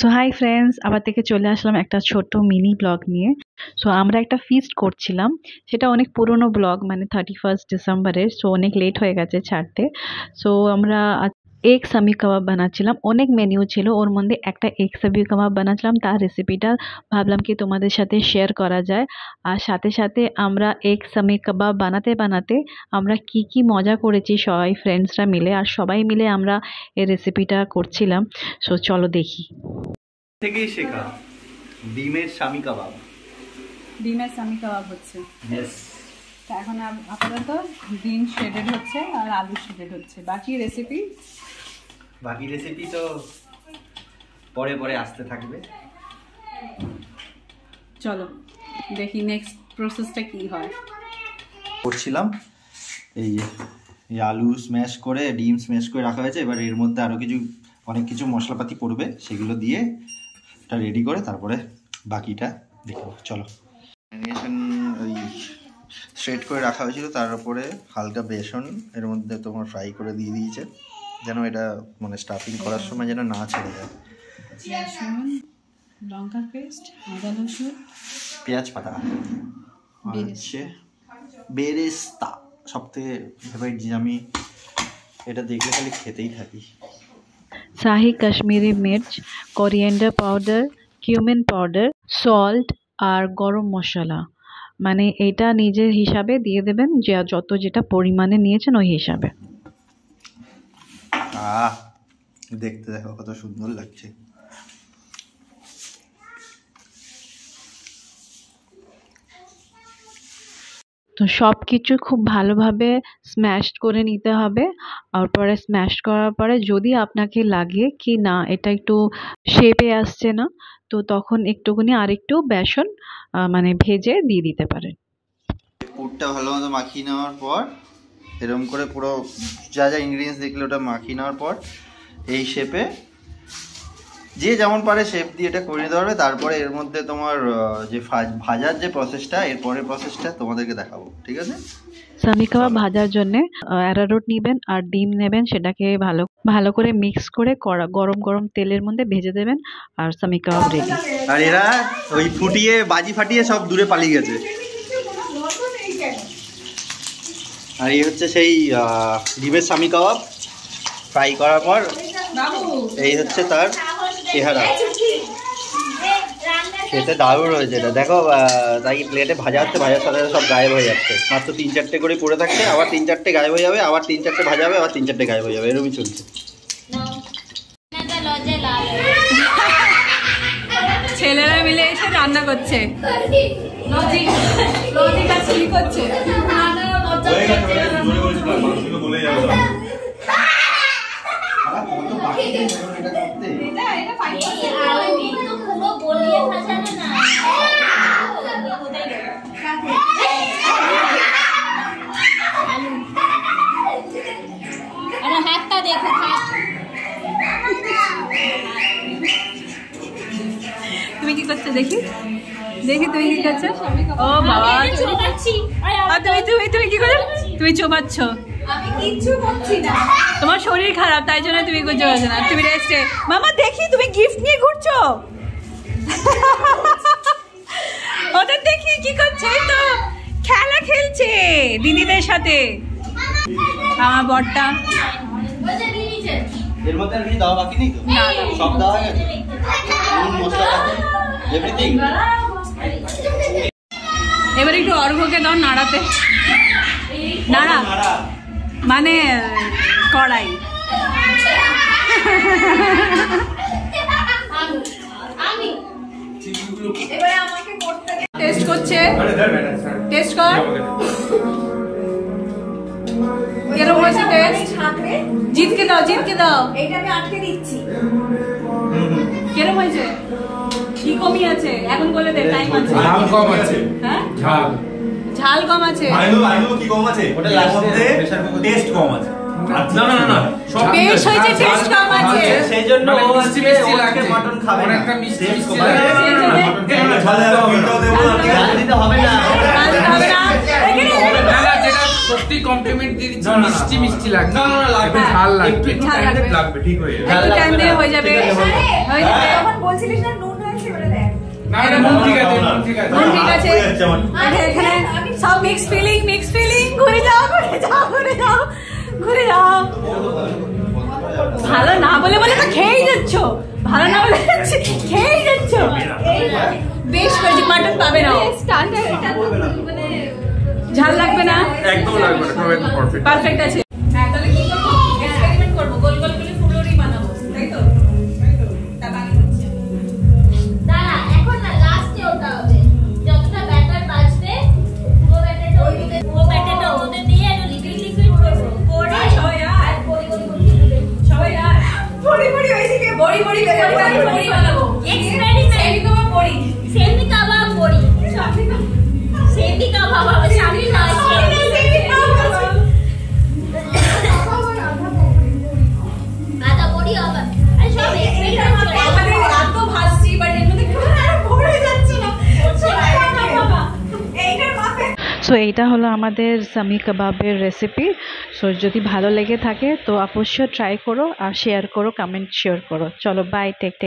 So hi friends, আবার থেকে চলে আসলাম একটা ছোট্ট মিনি ব্লগ নিয়ে। সো আমরা একটা ফিস্ট করছিলাম, সেটা অনেক পুরনো ব্লগ, মানে 31 ডিসেম্বরের। সো অনেক লেট হয়ে গেছে ছাড়তে। সো আমরা এগ সামি কাবাব বানাচ্ছিলাম, অনেক মেনিউ ছিল, ওর মধ্যে একটা এগ সামি কাবাব বানাচ্ছিলাম। তার রেসিপিটা ভাবলাম কি তোমাদের সাথে শেয়ার করা যায়। আর সাথে সাথে আমরা এগ সামি কাবাব বানাতে বানাতে আমরা কি মজা করেছি সবাই ফ্রেন্ডসরা মিলে, আর সবাই মিলে আমরা এই রেসিপিটা করছিলাম। সো চলো দেখি। থেকেই শেখা ডিমের সামি কাবাব। ডিমের সামি কাবাব হচ্ছে। यस, তো এখন আপাতত ডিম শ্রেডেড হচ্ছে আর আলু শ্রেডেড হচ্ছে। বাকি রেসিপি তো পরে পরে আসতে থাকবে। চলো দেখি নেক্সট প্রসেসটা কি হয়। করছিলাম এই যে আলু স্ম্যাশ করে ডিম স্ম্যাশ করে রাখা হয়েছে। এবার এর মধ্যে আরও অনেক কিছু মশলাপাতি পড়বে, সেগুলো দিয়ে এটা রেডি করে তারপরে বাকিটা দেখো। চলো, ম্যারিনেশন ওই স্ট্রেট করে রাখা হয়েছিল, তার উপরে হালকা বেসন এর মধ্যে তোমার ফ্রাই করে দিয়ে দিয়েছে, যেন এটা মানে স্টাফিং করার সময় যেন না ছেড়ে যায়। রসুন, লঙ্কা পেস্ট, আদা রসুন, পেঁয়াজ পাতা, হচ্ছে বেরেস্তা সবথেকে ফেভারিট জিনিস। আমি এটা দেখলে খালি খেতেই থাকি। শাহি কাশ্মীরি মির্চ, coriander powder, cumin powder, salt আর গরম মশলা, মানে এটা নিজের হিসাবে দিয়ে দেবেন, যে যত যেটা পরিমাণে নিয়েছেন ওই হিসাবে। দেখতে দেখো কত সুন্দর লাগছে। তো সব কিছু খুব ভালোভাবে স্ম্যাশ করে নিতে হবে। আর পরে স্ম্যাশ করার পরে যদি আপনাকে লাগে কি না এটা একটু শেপে আসছে না, তো তখন একটুখানি আরেকটু বেসন মানে ভেজে দিয়ে দিতে পারেন। পুরটা ভালো মতো মাখিয়ে নেওয়ার পর এরকম করে পুরো যা যা ইনগ্রিডিয়েন্টস দেখলে ওটা মাখিয়ে নেওয়ার পর এই শেপে যে যেমন পারে শেপ দিয়ে এটা করে নিতে পারবে। তারপরে এর মধ্যে তোমার যে ভাজার যে প্রসেসটা, এরপরের প্রসেসটা তোমাদেরকে দেখাবো, ঠিক আছে? সামি কাবাব ভাজার জন্য অ্যারারুট নেবেন আর ডিম নেবেন, সেটাকে ভালো করে মিক্স করে গরম তেলের মধ্যে ভেজে দেবেন, আর সামি কাবাব রেডি। আর এরা ওই ফুটিয়ে বাজি ফাটিয়ে সব দূরে পালিয়ে গেছে। আর এই হচ্ছে সেই ডিমের সামি কাবাব ফ্রাই করার পর এই হচ্ছে তার চেহারা। খেতে দারুণ হয়েছে এটা, দেখো। তাই প্লেটে ভাজা হচ্ছে, ভাজার সাথে সব গায়েব হয়ে যাচ্ছে। মাত্র 3-4টে করে পড়ে থাকছে, আবার 3-4টে গায়েব হয়ে যাবে, আবার 3-4টে ভাজা হবে, আবার 3-4টে গায়েব হয়ে যাবে, এরকমই চলছে। ছেলেরা মিলে এসে রান্না করছে, লজিক আর চিলি করছে। তুমি কি করছো? দেখি তুমি কি করছো? ও বাবা, তুমি কি করছো? তুমি চোবাচ্ছ। আমি কিচ্ছু করছি না, তোমার শরীর খারাপ তাই জন্য তুমি কিছু করছো না, তুমি রেস্টে। মামা দেখি তুমি গিফট নিয়ে ঘুরছো, ওদের দেখি কি করছে, তো খেলা খেলছে দিদিদের সাথে। আমার বড়টা এর মধ্যে আর কিছু দাও বাকি নেই তো? না, সব দাও হয়ে গেছে, মশলাপাতি এভরিথিং। এবার একটু অর্ঘ্যকে দাও নাড়াতে, নাড়া মানে কড়াই। টেস্ট করছে, টেস্ট কর। কেরকম হয়েছে টেস্ট? জিতকে দাও, এইটা আমি আটকে দিচ্ছি। কেরকম হয়েছে? কি কমই আছে এখন বলে দে, টাইম আছে। ঝাল কম আছে। হ্যাঁ, ঝাল কম আছে। আইনো কি কম আছে? ওটা লাস্টে টেস্ট কম আছে। না সব বেশ হয়েছে, টেস্ট কম আছে, সেই জন্য ও মিষ্টি লাগে, মটন খাবে না, একটা মিষ্টি লাগে। ঝাল দিতে হবে না, যেটা সত্যি কমপ্লিমেন্ট দিয়ে দিচ্ছি, মিষ্টি মিষ্টি লাগবে। না লাগবে, ঝাল লাগবে, একটু টাইম লাগবে, ঠিক হয়ে যাবে, একটু টাইম দিয়ে হয়ে যাবে। বলছিলিস না নুন হয়েছে বলে দেখ। না না নুন ঠিক আছে, নুন ঠিক আছে। নুন ঠিক আছে। আর এখানে সব মিক্স ফিলিং ঘুরে যাও ঘুরে যাও ঘুরে যাও ঘুরে যাও। ভালো না বলে বলে তো খেয়েই যাচ্ছ, ভালো না বলে খেয়েই যাচ্ছ। বেশ করেছি, মাটন পাবে না, ঝাল লাগবে না, একদম লাগবে না, টমেটো পারফেক্ট পারফেক্ট আছে। হ্যাঁ তাহলে কি করবো, এক্সপেরিমেন্ট করবো, গোল গোল করে ফুলুরি বানাবো, তাই তো? তা বানিয়ে দিচ্ছি। দাঁড়া, এখন না লাস্টে ওটা হবে, যতটা ব্যাটার বাঁচবে পুরো ব্যাটারটা ওতে দিয়ে একটু লিকুইড করবো, করে সবাই আর বড়ি বড়ি বড়ি দিবে। সবাই আর বড়ি ওইদিকে বড়ি বানাবো। এক্সপেরিমেন্ট সেমি কাবাব বড়ি, সেমি কাবাব বড়ি, সেমি কাবাব হবে, সামনে না সেমি কাবাব আদা বড়ি হবে। আর সব এক্সপেরিমেন্ট করে আমাদের এত ভাসছি বাট এর মধ্যে ভরে যাচ্ছে না। এইটার মাপে। সো এইটা হলো আমাদের সামি কাবাবের রেসিপি। সো যদি ভালো লেগে থাকে তো অবশ্যই ট্রাই করো আর শেয়ার করো, কমেন্ট শেয়ার করো। চলো বাই, টেক।